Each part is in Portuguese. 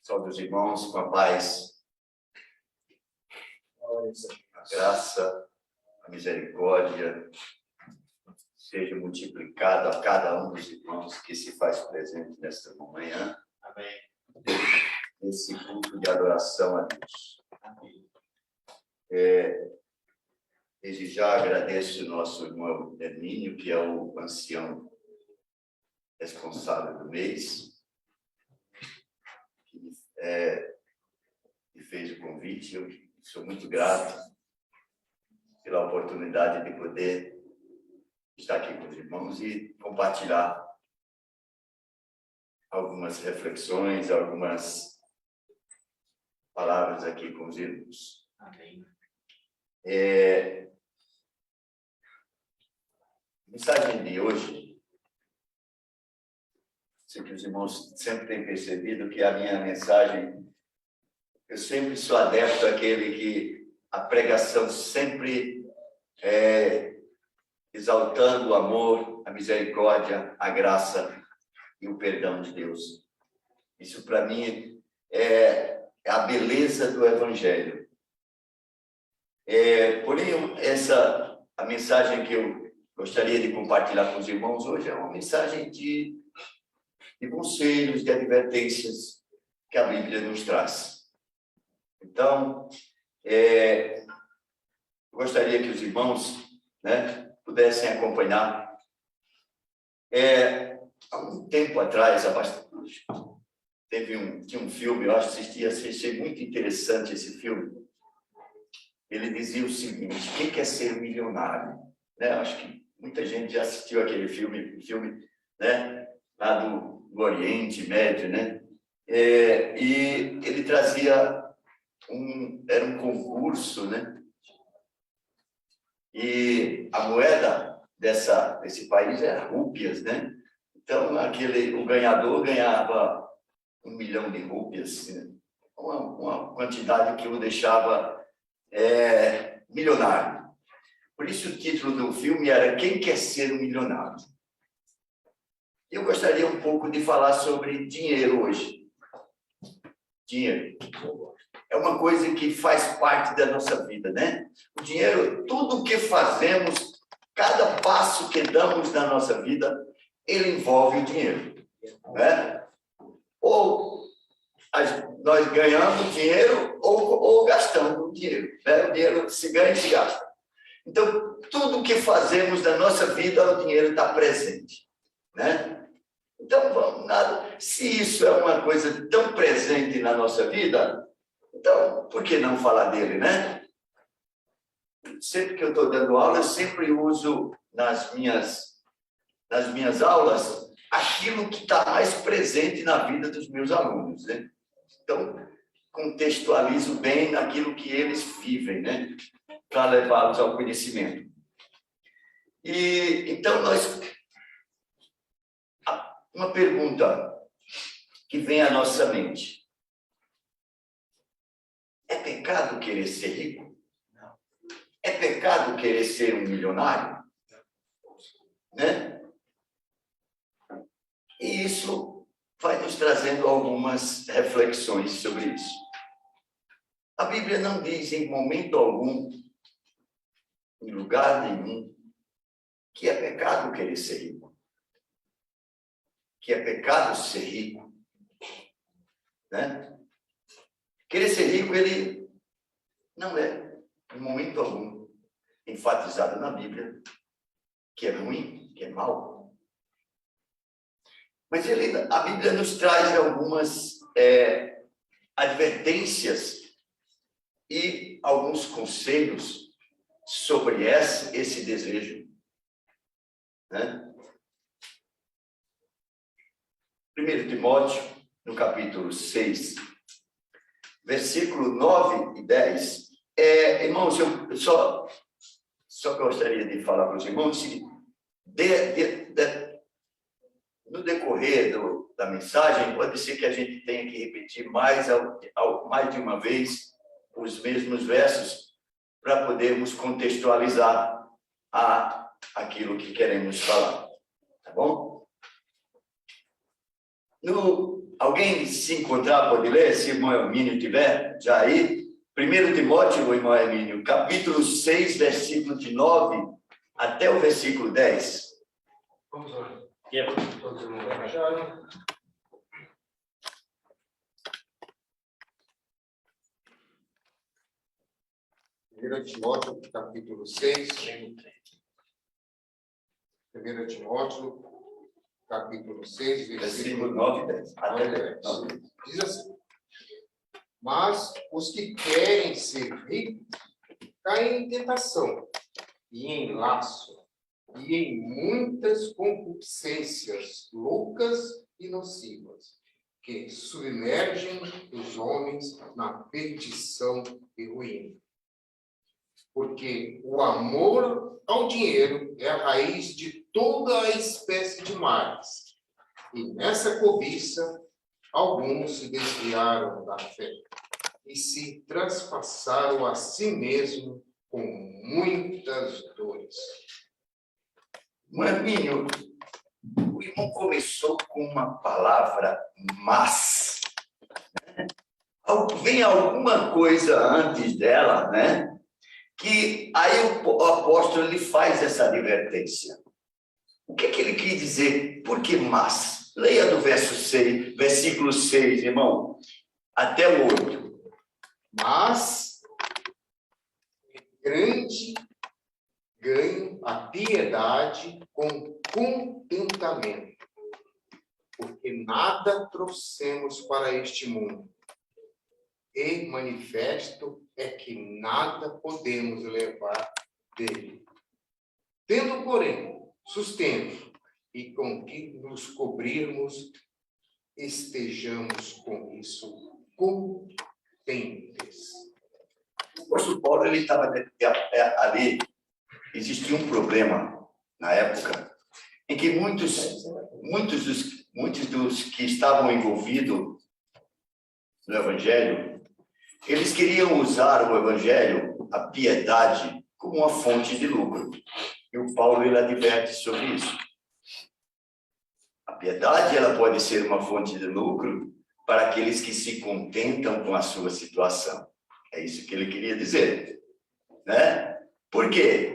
Saúde os irmãos, com a paz, a graça, a misericórdia seja multiplicado a cada um dos irmãos que se faz presente nesta manhã. Amém. Esse culto de adoração a Deus. Amém. Desde já agradeço o nosso irmão Hermínio, que é o ancião responsável do mês, que fez o convite. Eu sou muito grato pela oportunidade de poder estar aqui com os irmãos e compartilhar algumas reflexões, algumas palavras aqui com os irmãos. Amém. A mensagem de hoje, sei que os irmãos sempre têm percebido que a minha mensagem, eu sempre sou adepto àquele que a pregação sempre é exaltando o amor, a misericórdia, a graça e o perdão de Deus. Isso para mim é a beleza do Evangelho. Porém, a mensagem que eu gostaria de compartilhar com os irmãos hoje é uma mensagem de conselhos, de advertências que a Bíblia nos traz. Então, eu gostaria que os irmãos, pudessem acompanhar. Há um tempo atrás, tinha um filme, eu achei muito interessante esse filme. Ele dizia o seguinte: quem quer ser milionário? Acho que muita gente já assistiu aquele filme, lá do Oriente Médio, e ele trazia era um concurso, e a moeda desse país era rúpias, Então, o ganhador ganhava 1 milhão de rúpias, uma quantidade que o deixava milionário. Por isso o título do filme era Quem Quer Ser um Milionário? Eu gostaria um pouco de falar sobre dinheiro hoje. Dinheiro é uma coisa que faz parte da nossa vida, O dinheiro, tudo o que fazemos, cada passo que damos na nossa vida, ele envolve o dinheiro, Ou nós ganhamos dinheiro ou gastamos o dinheiro, O dinheiro se ganha e se gasta. Então, tudo o que fazemos na nossa vida, o dinheiro está presente, Então, se isso é uma coisa tão presente na nossa vida, então, por que não falar dele, Sempre que eu estou dando aula, eu sempre uso nas minhas aulas aquilo que está mais presente na vida dos meus alunos, Então, contextualizo bem naquilo que eles vivem, Para levá-los ao conhecimento. E então uma pergunta que vem à nossa mente: é pecado querer ser rico? Não. É pecado querer ser um milionário? E isso vai nos trazendo algumas reflexões sobre isso. A Bíblia não diz em momento algum, em lugar nenhum, que é pecado querer ser rico. Que é pecado ser rico. Querer ser rico, ele não é, em momento algum, enfatizado na Bíblia, que é ruim, que é mau. Mas a Bíblia nos traz algumas advertências e alguns conselhos sobre esse desejo. 1 Timóteo, no capítulo 6, versículo 9 e 10. Irmãos, eu só gostaria de falar para os irmãos que no decorrer da mensagem, pode ser que a gente tenha que repetir mais de uma vez os mesmos versos para podermos contextualizar aquilo que queremos falar. Tá bom? No Alguém se encontrar pode ler, se o irmão Hermínio tiver já aí. 1 Timóteo, o irmão Hermínio, capítulo 6, versículo de 9 até o versículo 10. Vamos lá. Todos os irmãos acharam? Primeiro Timóteo, capítulo 6. 1 Timóteo, capítulo 6, Versículo 9 e 10. Até 10. Diz assim: mas os que querem ser ricos caem em tentação e em laço e em muitas concupiscências loucas e nocivas, que submergem os homens na perdição e ruína. Porque o amor ao dinheiro é a raiz de toda a espécie de males. E nessa cobiça, alguns se desviaram da fé e se transpassaram a si mesmo com muitas dores. Hermínio, o irmão começou com uma palavra mas. Né? Vem alguma coisa antes dela, né? Que aí o apóstolo ele faz essa advertência. O que ele quis dizer? Por que mas? Leia do verso 6, versículo 6, irmão, até o 8. Mas grande ganho a piedade com contentamento, porque nada trouxemos para este mundo, e manifesto é que nada podemos levar dele. Tendo, porém, sustento e com que nos cobrirmos, estejamos com isso contentes. O apóstolo Paulo ele estava ali. Existia um problema na época em que muitos dos que estavam envolvidos no Evangelho, eles queriam usar o Evangelho, a piedade, como uma fonte de lucro. E o Paulo ele adverte sobre isso. A piedade ela pode ser uma fonte de lucro para aqueles que se contentam com a sua situação. É isso que ele queria dizer, né? Por quê?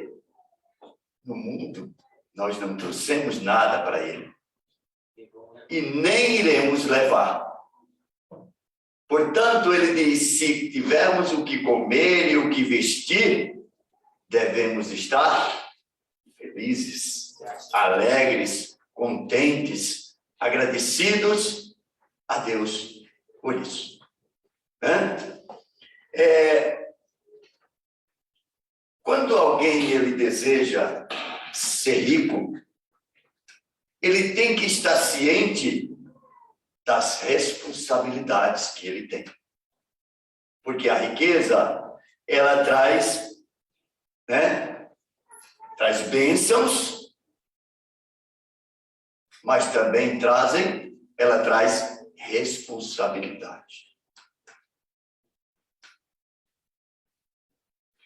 No mundo, nós não trouxemos nada para ele. E nem iremos levar. Portanto, ele diz, se tivermos o que comer e o que vestir, devemos estar felizes, alegres, contentes, agradecidos a Deus por isso. Quando alguém ele deseja ser rico, ele tem que estar ciente das responsabilidades que ele tem. Porque a riqueza, ela traz, traz bênçãos, mas também ela traz responsabilidade.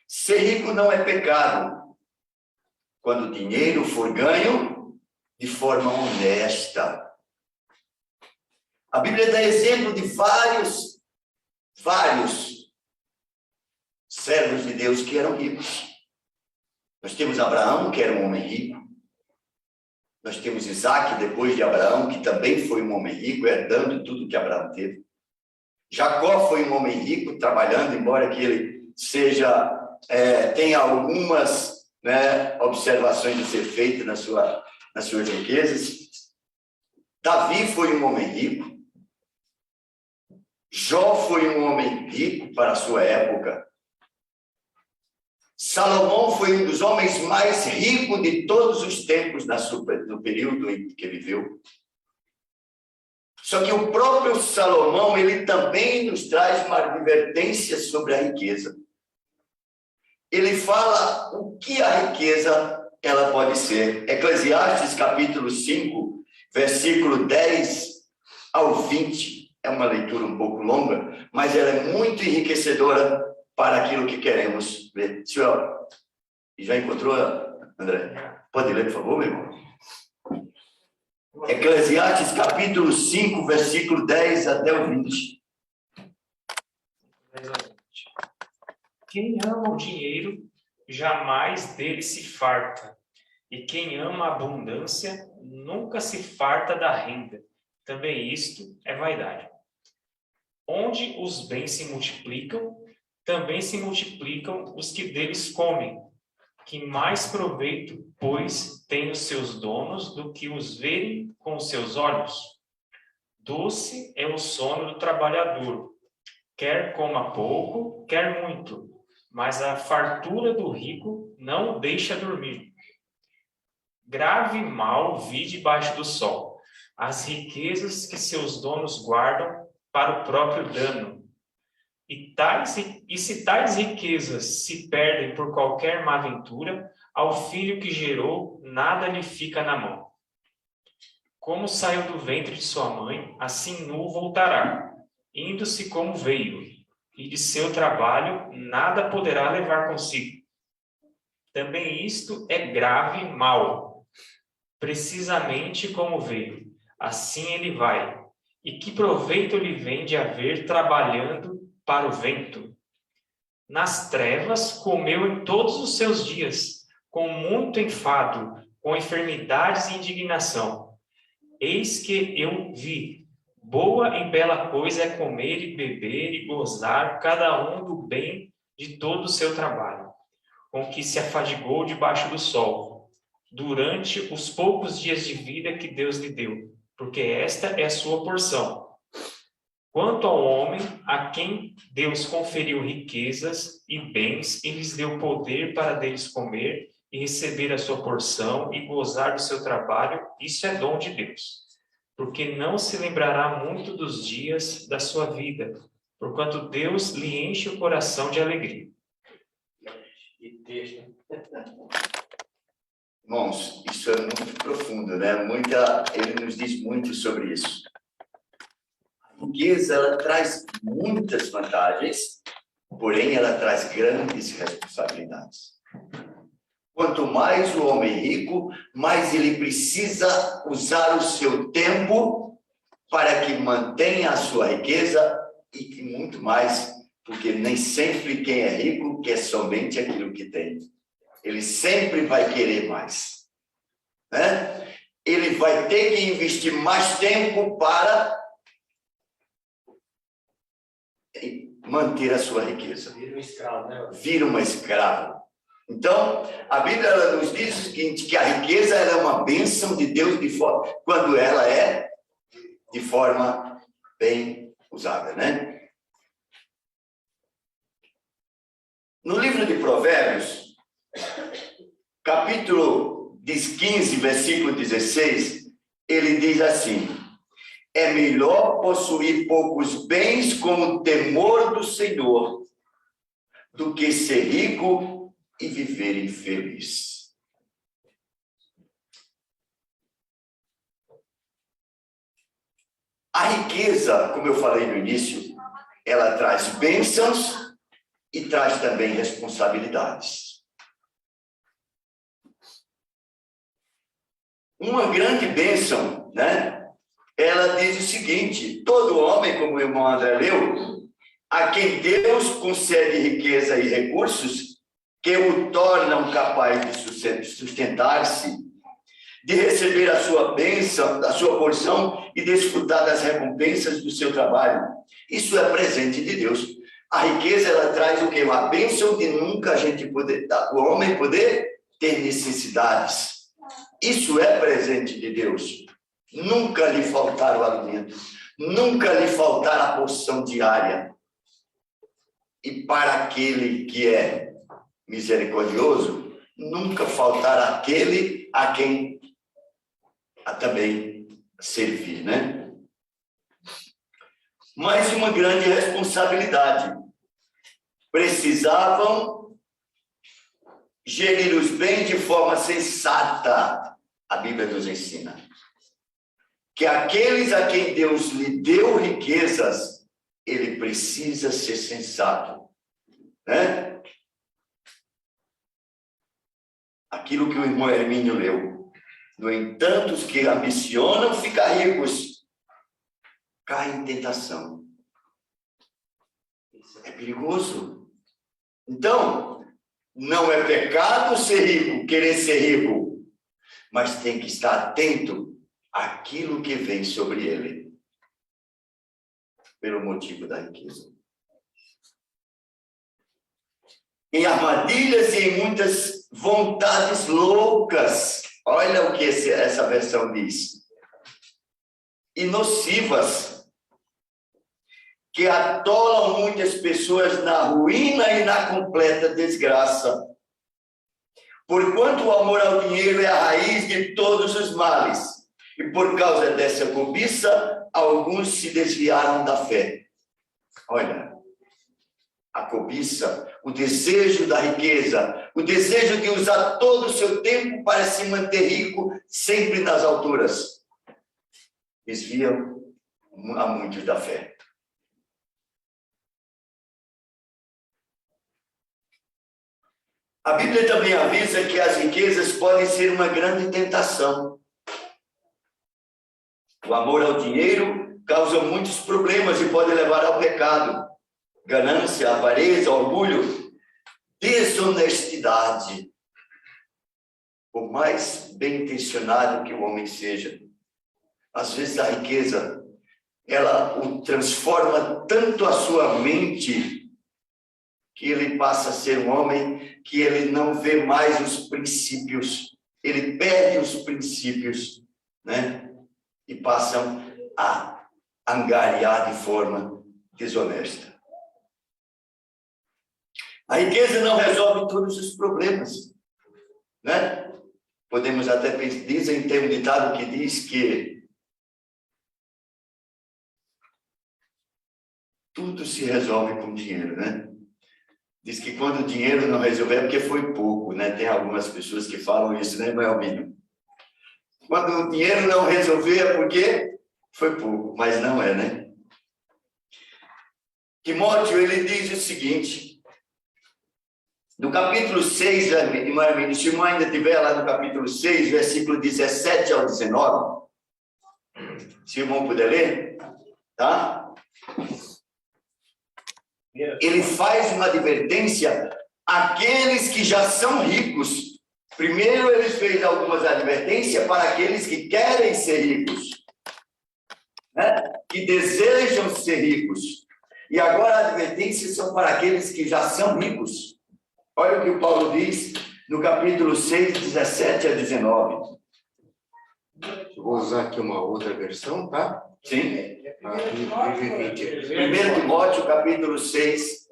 Ser rico não é pecado, quando o dinheiro for ganho de forma honesta. A Bíblia dá exemplo de vários servos de Deus que eram ricos. Nós temos Abraão, que era um homem rico. Nós temos Isaac, depois de Abraão, que também foi um homem rico, herdando tudo que Abraão teve. Jacó foi um homem rico, trabalhando, embora que ele tenha algumas observações a ser feitas nas suas riquezas. Davi foi um homem rico. Jó foi um homem rico para a sua época. Salomão foi um dos homens mais ricos de todos os tempos no período em que viveu. Só que o próprio Salomão, ele também nos traz uma advertência sobre a riqueza. Ele fala o que a riqueza ela pode ser. Eclesiastes capítulo 5, versículo 10 ao 20. É uma leitura um pouco longa, mas ela é muito enriquecedora para aquilo que queremos ver. Senhor, já encontrou, André? Pode ler, por favor, meu irmão? Eclesiastes capítulo 5, versículo 10 até o 20. Quem ama o dinheiro, jamais dele se farta. E quem ama a abundância, nunca se farta da renda. Também isto é vaidade. Onde os bens se multiplicam, também se multiplicam os que deles comem. Que mais proveito, pois, têm os seus donos do que os verem com os seus olhos? Doce é o sono do trabalhador, quer coma pouco, quer muito, mas a fartura do rico não o deixa dormir. Grave mal vi debaixo do sol, as riquezas que seus donos guardam para o próprio dano. E se tais riquezas se perdem por qualquer má aventura, ao filho que gerou, nada lhe fica na mão. Como saiu do ventre de sua mãe, assim nu voltará, indo-se como veio, e de seu trabalho nada poderá levar consigo. Também isto é grave mal. Precisamente como veio, assim ele vai. E que proveito lhe vem de haver trabalhando para o vento? Nas trevas comeu em todos os seus dias, com muito enfado, com enfermidades e indignação. Eis que eu vi, boa e bela coisa é comer e beber e gozar, cada um do bem de todo o seu trabalho, com que se afadigou debaixo do sol, durante os poucos dias de vida que Deus lhe deu, porque esta é a sua porção. Quanto ao homem, a quem Deus conferiu riquezas e bens, e lhes deu poder para deles comer e receber a sua porção e gozar do seu trabalho, isso é dom de Deus. Porque não se lembrará muito dos dias da sua vida, porquanto Deus lhe enche o coração de alegria. Irmãos, isso é muito profundo, né? Ele nos diz muito sobre isso. A riqueza, ela traz muitas vantagens, porém ela traz grandes responsabilidades. Quanto mais o homem rico, mais ele precisa usar o seu tempo para que mantenha a sua riqueza e muito mais, porque nem sempre quem é rico quer somente aquilo que tem. Ele sempre vai querer mais, né? Ele vai ter que investir mais tempo para manter a sua riqueza. Vira um escravo, né? Vira uma escrava. Então, a Bíblia ela nos diz o seguinte, que a riqueza ela é uma bênção de Deus quando ela é de forma bem usada, né? No livro de Provérbios, capítulo 15, versículo 16, ele diz assim: é melhor possuir poucos bens com o temor do Senhor do que ser rico e viver infeliz. A riqueza, como eu falei no início, ela traz bênçãos e traz também responsabilidades. Uma grande bênção, né? Ela diz o seguinte: todo homem, como o irmão André leu, a quem Deus concede riqueza e recursos que o tornam capaz de sustentar-se, de receber a sua bênção, a sua porção e desfrutar das recompensas do seu trabalho. Isso é presente de Deus. A riqueza, ela traz o quê? A bênção de nunca a gente poder, o homem poder ter necessidades. Isso é presente de Deus. Nunca lhe faltar o alimento, nunca lhe faltar a porção diária. E para aquele que é misericordioso, nunca faltar aquele a quem também servir, né? Mas uma grande responsabilidade. Precisavam gerir os bens de forma sensata, a Bíblia nos ensina. Que aqueles a quem Deus lhe deu riquezas, ele precisa ser sensato, né? Aquilo que o irmão Hermínio leu. No entanto, os que ambicionam ficar ricos caem em tentação. É perigoso. Então, não é pecado ser rico, querer ser rico, mas tem que estar atento àquilo que vem sobre ele, pelo motivo da riqueza. Em armadilhas e em muitas vontades loucas. Olha o que essa versão diz. E nocivas, que atolam muitas pessoas na ruína e na completa desgraça. Porquanto o amor ao dinheiro é a raiz de todos os males. E por causa dessa cobiça, alguns se desviaram da fé. Olha, a cobiça, o desejo da riqueza, o desejo de usar todo o seu tempo para se manter rico, sempre nas alturas, desviam a muitos da fé. A Bíblia também avisa que as riquezas podem ser uma grande tentação. O amor ao dinheiro causa muitos problemas e pode levar ao pecado. Ganância, avareza, orgulho, desonestidade. Por mais bem intencionado que o homem seja, às vezes a riqueza, ela o transforma tanto a sua mente, que ele passa a ser um homem que ele não vê mais os princípios, ele perde os princípios, né? E passam a angariar de forma desonesta. A riqueza não resolve todos os problemas, né? Podemos até dizer, tem um ditado que diz que tudo se resolve com dinheiro, né? Diz que quando o dinheiro não resolver é porque foi pouco, né? Tem algumas pessoas que falam isso, né, Melvino? Quando o dinheiro não resolver é porque foi pouco, mas não é, né? Timóteo, ele diz o seguinte, no capítulo 6, se o irmão ainda estiver lá no capítulo 6, versículo 17 ao 19, se o irmão puder ler, tá? Ele faz uma advertência àqueles que já são ricos. Primeiro, ele fez algumas advertências para aqueles que querem ser ricos, né? Que desejam ser ricos. E agora as advertências são para aqueles que já são ricos. Olha o que o Paulo diz no capítulo 6, 17 a 19. Eu vou usar aqui uma outra versão, tá? Sim. 1 1 Timóteo, capítulo 6,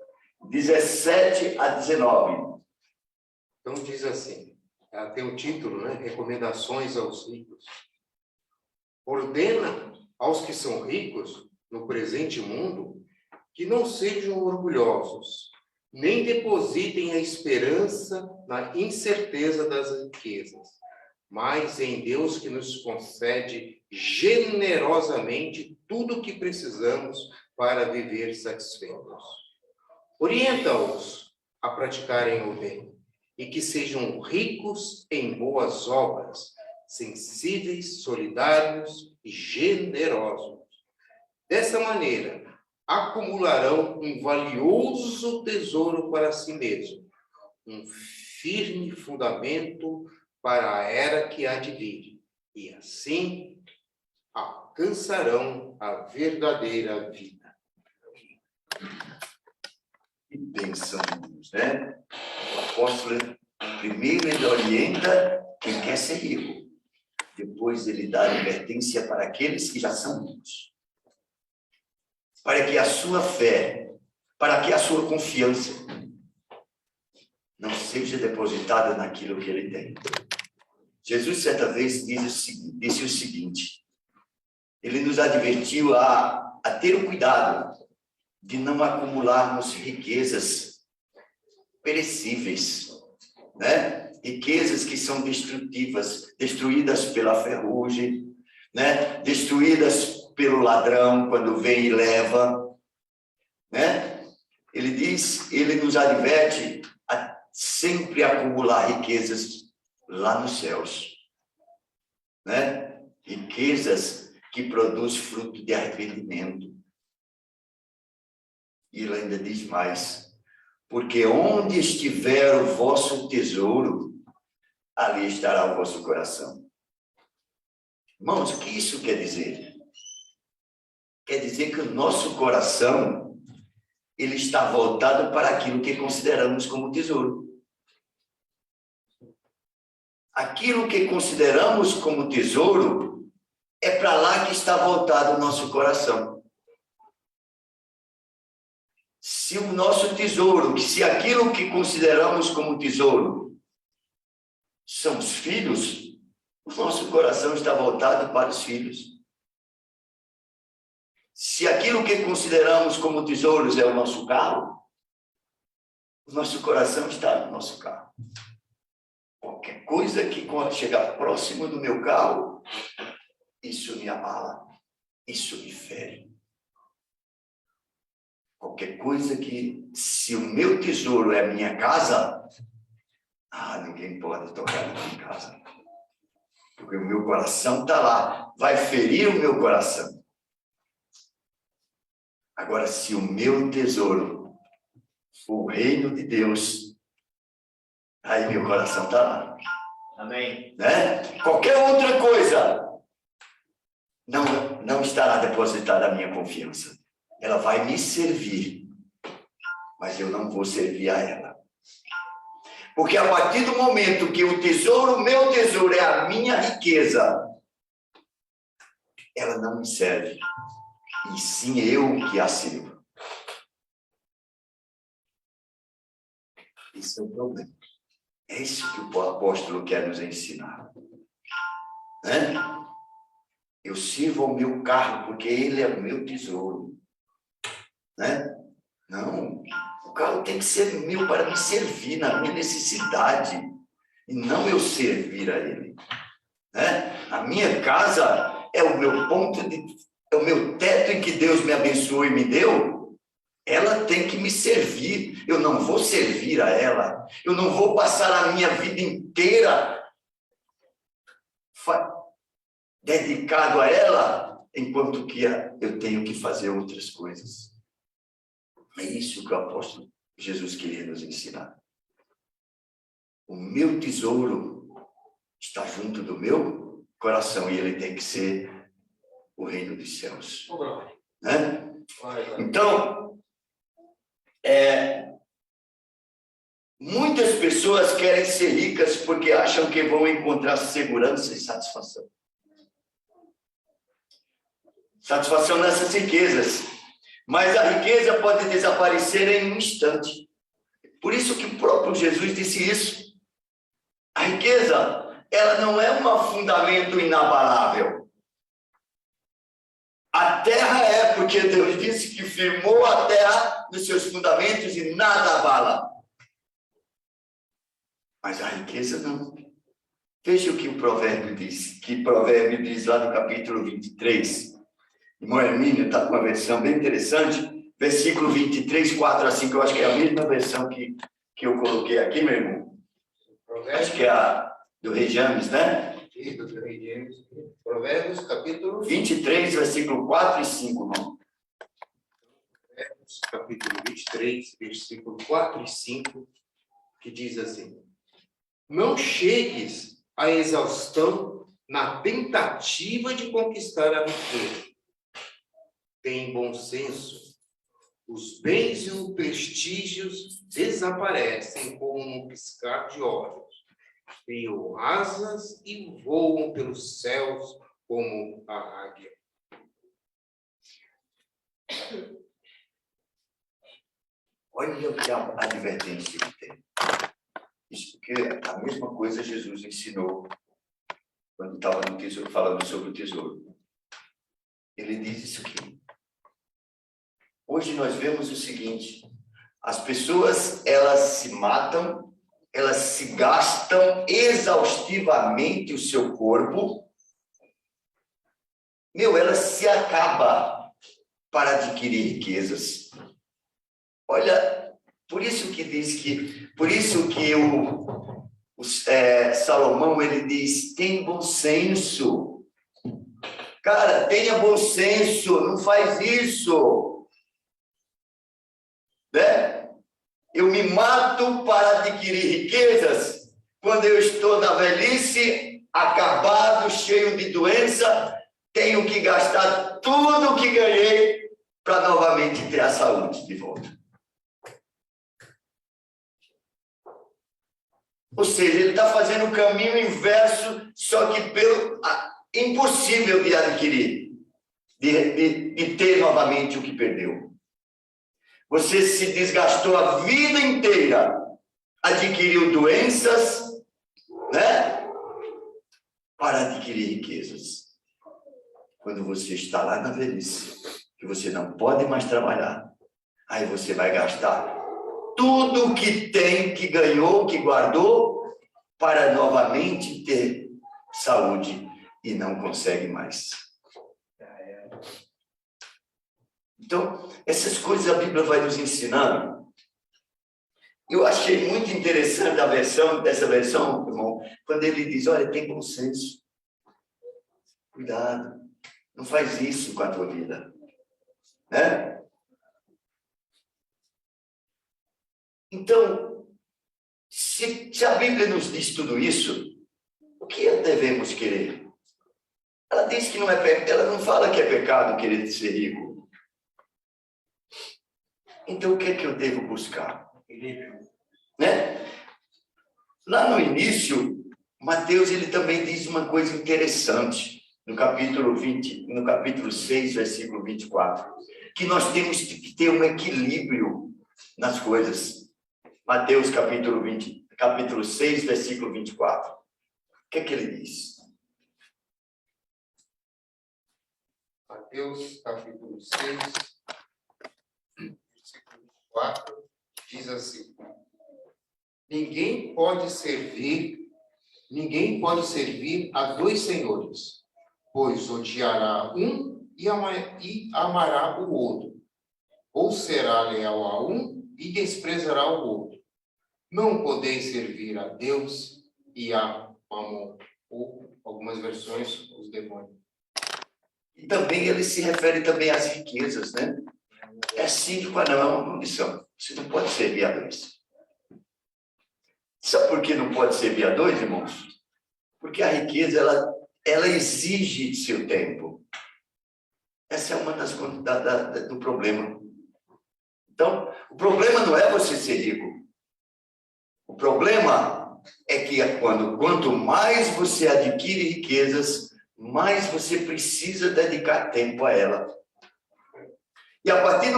17 a 19. Então diz assim, tem o título, né? Recomendações aos ricos. Ordena aos que são ricos no presente mundo que não sejam orgulhosos, nem depositem a esperança na incerteza das riquezas, mas em Deus que nos concede generosamente tudo o que precisamos para viver satisfeitos. Orienta-os a praticarem o bem e que sejam ricos em boas obras, sensíveis, solidários e generosos. Dessa maneira, acumularão um valioso tesouro para si mesmo, um firme fundamento para a era que há de vir, e assim alcançarão a verdadeira vida. Que bênção, né? O apóstolo, primeiro ele orienta quem quer ser rico, depois ele dá advertência para aqueles que já são ricos, para que a sua fé, para que a sua confiança não seja depositada naquilo que ele tem. Jesus, certa vez, disse o seguinte, ele nos advertiu a ter o cuidado de não acumularmos riquezas perecíveis, né? Riquezas que são destrutivas, destruídas pela ferrugem, né? Destruídas pelo ladrão quando vem e leva, né? Ele nos adverte a sempre acumular riquezas lá nos céus. né? Riquezas que produzem fruto de arrependimento. E ele ainda diz mais: porque onde estiver o vosso tesouro, ali estará o vosso coração. Irmãos, o que isso quer dizer? Quer dizer que o nosso coração, ele está voltado para aquilo que consideramos como tesouro. Aquilo que consideramos como tesouro, é para lá que está voltado o nosso coração. Se o nosso tesouro, se aquilo que consideramos como tesouro são os filhos, o nosso coração está voltado para os filhos. Se aquilo que consideramos como tesouros é o nosso carro, o nosso coração está no nosso carro. Qualquer coisa que chegar próximo do meu carro, isso me abala, isso me fere. Qualquer coisa que, se o meu tesouro é a minha casa, ninguém pode tocar na minha casa. Porque o meu coração está lá, vai ferir o meu coração. Agora, se o meu tesouro for o reino de Deus, aí meu coração está lá. Amém. Né? Qualquer outra coisa não estará depositada a minha confiança. Ela vai me servir, mas eu não vou servir a ela. Porque a partir do momento que o tesouro, o meu tesouro é a minha riqueza, ela não me serve. E sim eu que a sirvo. Esse é o problema. É isso que o apóstolo quer nos ensinar. Né? Eu sirvo ao meu carro porque ele é o meu tesouro. Né? Não, o carro tem que ser meu para me servir na minha necessidade. E não eu servir a ele. Né? A minha casa é o meu ponto é o meu teto em que Deus me abençoou e me deu. Ela tem que me servir. Eu não vou servir a ela. Eu não vou passar a minha vida inteira dedicado a ela, enquanto que eu tenho que fazer outras coisas. É isso que o apóstolo Jesus queria nos ensinar. O meu tesouro está junto do meu coração e ele tem que ser o reino dos céus. Né? Então, muitas pessoas querem ser ricas porque acham que vão encontrar segurança e satisfação. Satisfação nessas riquezas. Mas a riqueza pode desaparecer em um instante. Por isso que o próprio Jesus disse isso. A riqueza, ela não é um fundamento inabalável. A terra é, porque Deus disse que firmou a terra nos seus fundamentos e nada abala. Mas a riqueza não. Veja o que o provérbio diz. Que provérbio diz lá no capítulo 23. Irmão Hermínio está com uma versão bem interessante. Versículo 23, 4 a 5. Eu acho que é a mesma versão que eu coloquei aqui, meu irmão. Acho que é a do Rei James, né? Do Rei James. Provérbios, capítulo 23, versículo 4 e 5, irmão. Provérbios, capítulo 23, versículo 4 e 5, que diz assim: não chegues à exaustão na tentativa de conquistar a riqueza. Tem bom senso. Os bens e os prestígios desaparecem como um piscar de olhos. Criam asas e voam pelos céus como a águia. Olha o que a advertência que tem. Isso porque a mesma coisa Jesus ensinou quando estava no tesouro, falando sobre o tesouro. Ele diz isso aqui. Hoje nós vemos o seguinte: as pessoas, elas se matam, elas se gastam exaustivamente o seu corpo. Ela se acaba para adquirir riquezas. Olha, por isso que diz que, por isso que Salomão, ele diz, tem bom senso. Cara, tenha bom senso, não faz isso. Né? Eu me mato para adquirir riquezas quando eu estou na velhice, acabado, cheio de doença, tenho que gastar tudo o que ganhei para novamente ter a saúde de volta. Ou seja, ele está fazendo o caminho inverso, só que impossível de adquirir, de ter novamente o que perdeu. Você se desgastou a vida inteira, adquiriu doenças, né? Para adquirir riquezas. Quando você está lá na velhice, que você não pode mais trabalhar, aí você vai gastar tudo que tem, que ganhou, que guardou, para novamente ter saúde e não consegue mais. Então, essas coisas a Bíblia vai nos ensinando. Eu achei muito interessante essa versão, irmão, quando ele diz, olha, tem bom senso. Cuidado, não faz isso com a tua vida. Né? Então, se a Bíblia nos diz tudo isso, o que devemos querer? Ela diz que não é, ela não fala que é pecado querer ser rico. Então, o que é que eu devo buscar? Né? Lá no início, Mateus ele também diz uma coisa interessante, no capítulo 6, versículo 24, que nós temos que ter um equilíbrio nas coisas. Mateus capítulo 6, versículo 24. O que é que ele diz? Mateus capítulo 6, versículo 24, diz assim: Ninguém pode servir a dois senhores, pois odiará um e amará o outro, ou será leal a um e desprezará o outro. Não podeis servir a Deus e a Mamon, ou algumas versões, os demônios. E também ele se refere também às riquezas, né? É síndico, não é uma condição. Você não pode servir a dois. Sabe por que não pode servir a dois, irmãos? Porque a riqueza, ela exige seu tempo. Essa é uma das do problema. Então, o problema não é você ser rico. O problema é que quanto mais você adquire riquezas, mais você precisa dedicar tempo a ela. E a partir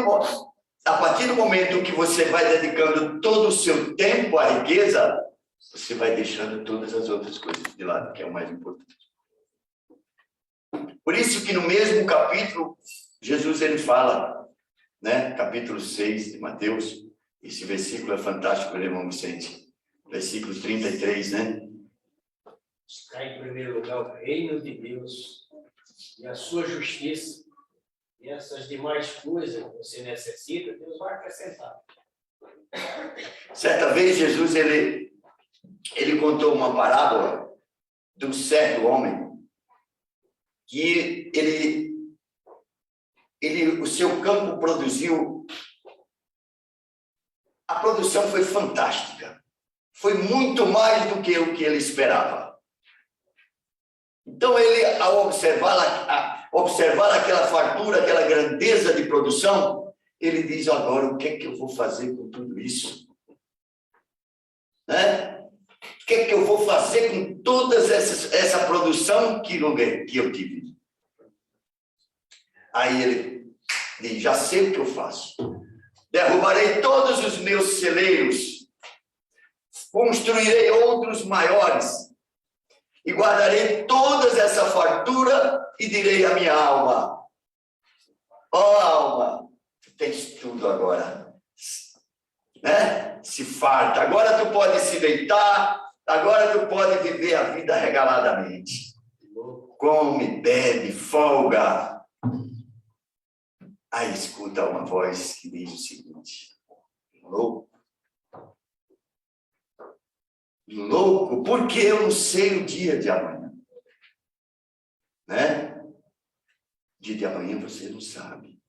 do momento que você vai dedicando todo o seu tempo à riqueza, você vai deixando todas as outras coisas de lado, que é o mais importante. Por isso que no mesmo capítulo, Jesus ele fala, né? Capítulo 6 de Mateus, esse versículo é fantástico, irmão Vicente. Versículo 33, né? Buscar em primeiro lugar o reino de Deus e a sua justiça, e essas demais coisas que você necessita, Deus vai acrescentar. Certa vez, Jesus, ele contou uma parábola de um certo homem que o seu campo produziu, a produção foi fantástica. Foi muito mais do que o que ele esperava. Então, ele, ao observar aquela fartura, aquela grandeza de produção, ele diz, agora, o que é que eu vou fazer com tudo isso? Né? O que é que eu vou fazer com toda essa produção que eu tive? Aí ele diz, já sei o que eu faço. Derrubarei todos os meus celeiros, construirei outros maiores, e guardarei toda essa fartura e direi à minha alma, ó alma, tu tens tudo agora, né? Se farta, agora tu pode se deitar, agora tu pode viver a vida regaladamente. Come, bebe, folga. Aí escuta uma voz que diz o seguinte, louco, louco, porque eu não sei o dia de amanhã. Né? Dia de amanhã você não sabe.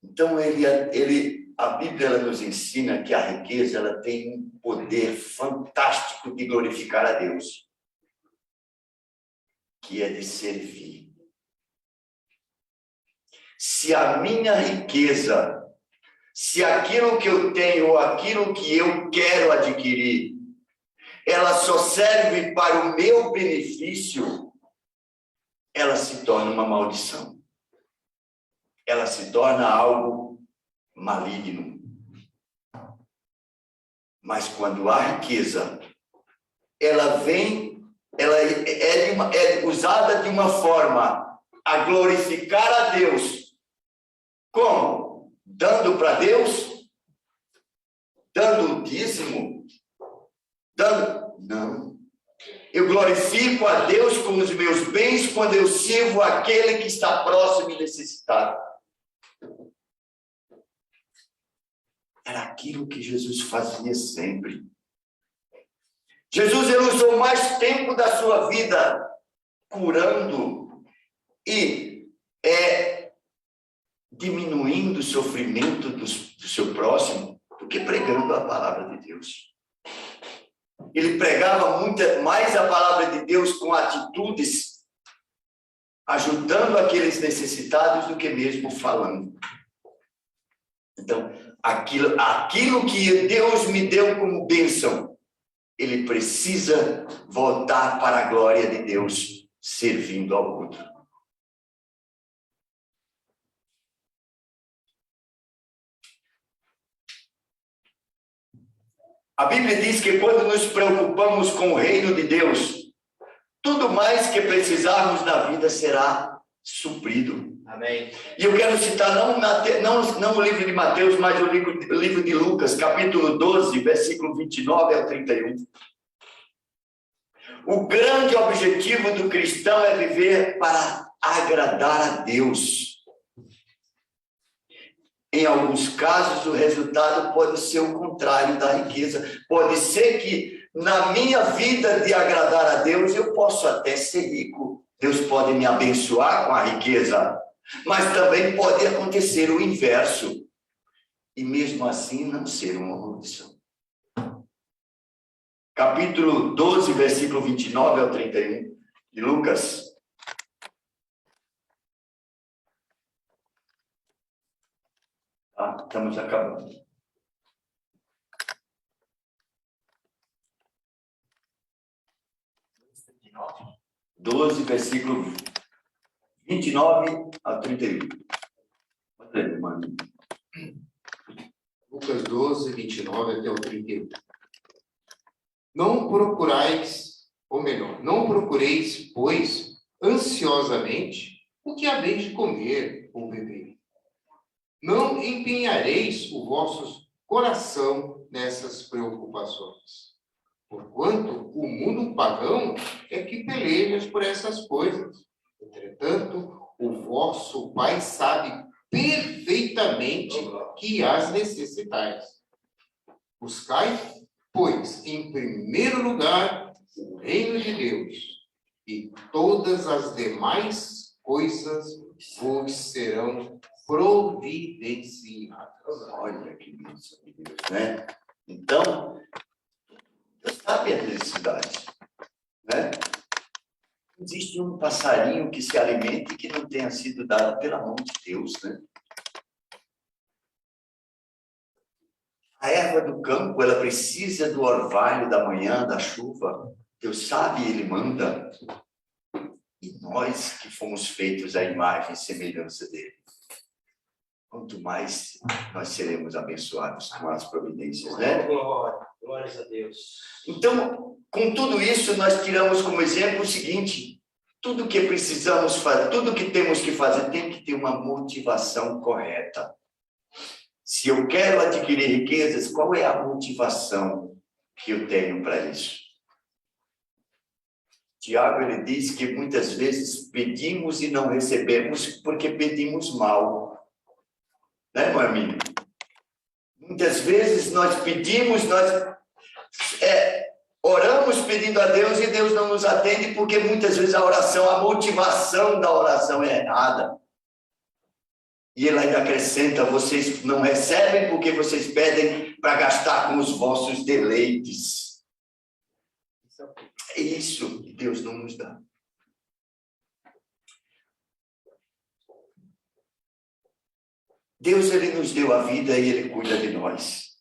Então, a Bíblia ela nos ensina que a riqueza ela tem um poder fantástico de glorificar a Deus, que é de servir. Se a minha riqueza, se aquilo que eu tenho ou aquilo que eu quero adquirir, ela só serve para o meu benefício, ela se torna uma maldição. Ela se torna algo maligno. Mas quando a riqueza, ela é usada de uma forma a glorificar a Deus. Como? Dando para Deus? Dando o dízimo? Não. Eu glorifico a Deus com os meus bens quando eu sirvo aquele que está próximo e necessitado. Era aquilo que Jesus fazia sempre. Jesus ele usou mais tempo da sua vida curando e diminuindo o sofrimento do seu próximo do que pregando a palavra de Deus. Ele pregava mais a palavra de Deus com atitudes, ajudando aqueles necessitados do que mesmo falando. Então, aquilo que Deus me deu como bênção, ele precisa voltar para a glória de Deus, servindo ao outro. A Bíblia diz que quando nos preocupamos com o reino de Deus, tudo mais que precisarmos na vida será suprido. Amém. E eu quero citar não o livro de Mateus, mas o livro de Lucas, capítulo 12, versículo 29 ao 31. O grande objetivo do cristão é viver para agradar a Deus. Em alguns casos, o resultado pode ser o contrário da riqueza. Pode ser que na minha vida de agradar a Deus, eu posso até ser rico. Deus pode me abençoar com a riqueza. Mas também pode acontecer o inverso. E mesmo assim não ser uma maldição. Capítulo 12, versículo 29 ao 31 de Lucas. Estamos acabando. 12, versículo 29 a 31. Lucas 12, 29 até o 31. Não procureis, pois, ansiosamente, o que haveis de comer ou beber. Não empenhareis o vosso coração nessas preocupações. Porquanto o mundo pagão é que peleja por essas coisas. Entretanto, o vosso Pai sabe perfeitamente que as necessitais. Buscai, pois, em primeiro lugar, o reino de Deus, e todas as demais coisas vos serão providenciadas. Olha que bênção de Deus, né? Então, Deus sabe as necessidades, né? Existe um passarinho que se alimente que não tenha sido dado pela mão de Deus, né? A erva do campo, ela precisa do orvalho da manhã, da chuva. Deus sabe, Ele manda. E nós que fomos feitos à imagem e semelhança dEle, quanto mais nós seremos abençoados com as providências, né? Glórias a Deus. Então, com tudo isso, nós tiramos como exemplo o seguinte: tudo que precisamos fazer, tudo que temos que fazer, tem que ter uma motivação correta. Se eu quero adquirir riquezas, qual é a motivação que eu tenho para isso? Tiago, ele diz que muitas vezes pedimos e não recebemos porque pedimos mal. Né, meu amigo? Muitas vezes nós pedimos, oramos pedindo a Deus e Deus não nos atende porque muitas vezes a motivação da oração é errada. E ele ainda acrescenta, vocês não recebem porque vocês pedem para gastar com os vossos deleites. É isso que Deus não nos dá. Deus, ele nos deu a vida e ele cuida de nós.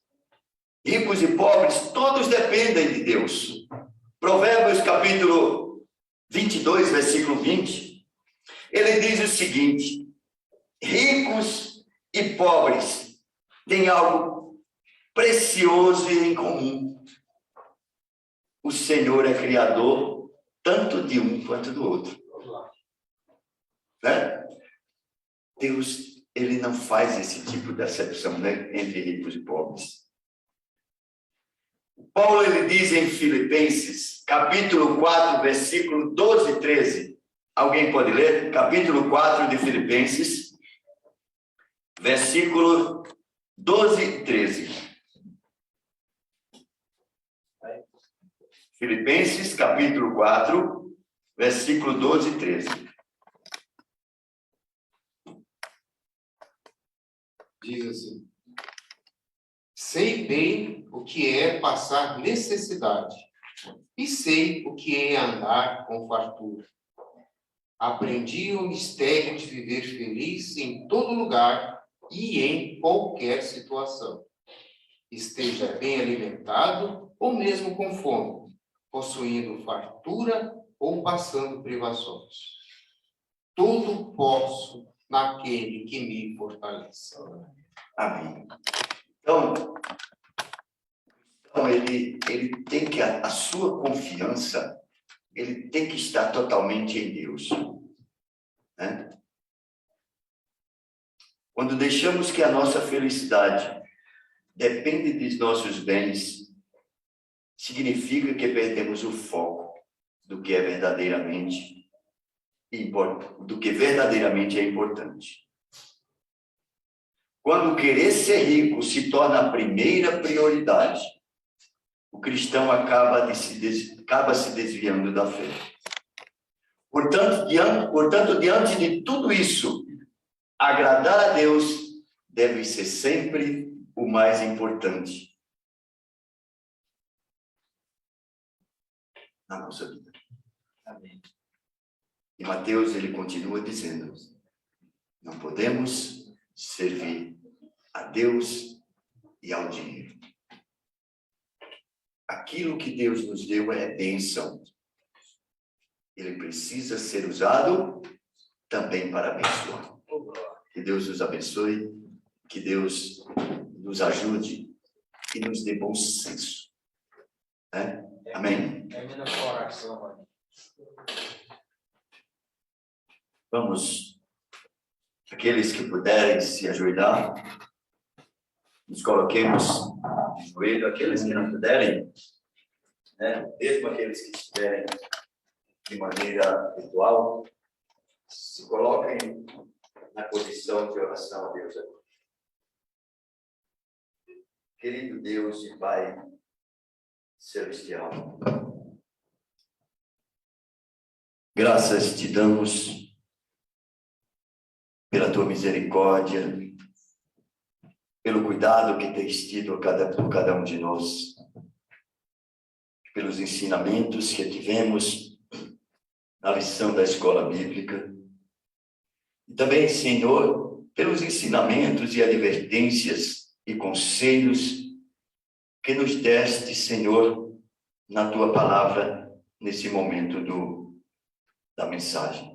Ricos e pobres, todos dependem de Deus. Provérbios capítulo 22, versículo 20, ele diz o seguinte: ricos e pobres têm algo precioso em comum. O Senhor é criador tanto de um quanto do outro. Né? Deus, ele não faz esse tipo de acepção, né, entre ricos e pobres. Paulo, ele diz em Filipenses, capítulo 4, versículo 12 e 13. Alguém pode ler? Capítulo 4 de Filipenses, versículo 12 e 13. Filipenses, capítulo 4, versículo 12 e 13. Diz assim: sei bem o que é passar necessidade, e sei o que é andar com fartura. Aprendi o mistério de viver feliz em todo lugar e em qualquer situação. Esteja bem alimentado ou mesmo com fome, possuindo fartura ou passando privações. Tudo posso naquele que me fortalece. Amém. Então ele tem que, a sua confiança, ele tem que estar totalmente em Deus. Né? Quando deixamos que a nossa felicidade depende dos nossos bens, significa que perdemos o foco do que é verdadeiramente é importante. Quando querer ser rico se torna a primeira prioridade, o cristão acaba se desviando da fé. Portanto, diante de tudo isso, agradar a Deus deve ser sempre o mais importante na nossa vida. Amém. E Mateus, ele continua dizendo: não podemos servir a Deus e ao dinheiro. Aquilo que Deus nos deu é bênção. Ele precisa ser usado também para abençoar. Que Deus nos abençoe, que Deus nos ajude e nos dê bom senso. Né? Amém? Termina com a oração, mano. Vamos, aqueles que puderem se ajoelhar, nos coloquemos de joelho. Aqueles que não puderem, né, mesmo aqueles que estiverem de maneira virtual, se coloquem na posição de oração a Deus agora. Querido Deus e Pai Celestial, graças te damos pela tua misericórdia, pelo cuidado que tens tido por cada um de nós, pelos ensinamentos que tivemos na lição da escola bíblica, e também, Senhor, pelos ensinamentos e advertências e conselhos que nos deste, Senhor, na tua palavra, nesse momento da mensagem.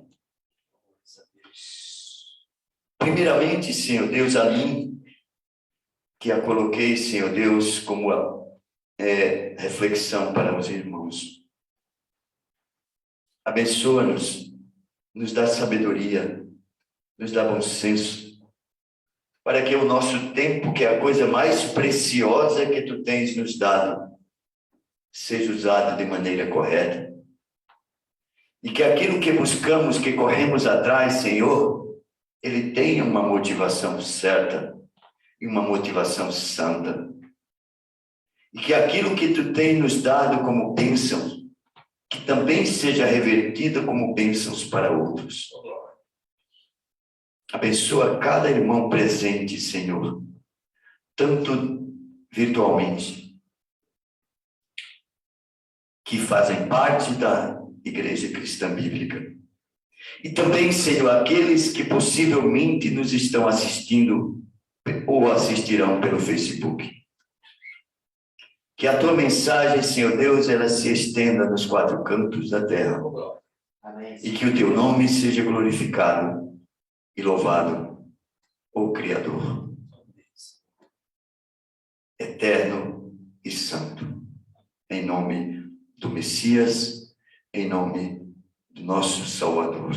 Primeiramente, Senhor Deus, a mim, que a coloquei, Senhor Deus, como reflexão para os irmãos. Abençoa-nos, nos dá sabedoria, nos dá bom senso, para que o nosso tempo, que é a coisa mais preciosa que tu tens nos dado, seja usado de maneira correta. E que aquilo que buscamos, que corremos atrás, Senhor, ele tenha uma motivação certa, e uma motivação santa. E que aquilo que tu tem nos dado como bênção, que também seja revertido como bênçãos para outros. Abençoa cada irmão presente, Senhor, tanto virtualmente, que fazem parte da Igreja Cristã Bíblica. E também, Senhor, aqueles que possivelmente nos estão assistindo ou assistirão pelo Facebook. Que a tua mensagem, Senhor Deus, ela se estenda nos 4 cantos da terra. E que o teu nome seja glorificado e louvado, ó Criador, eterno e santo. Em nome do Messias, em nome do nosso Salvador.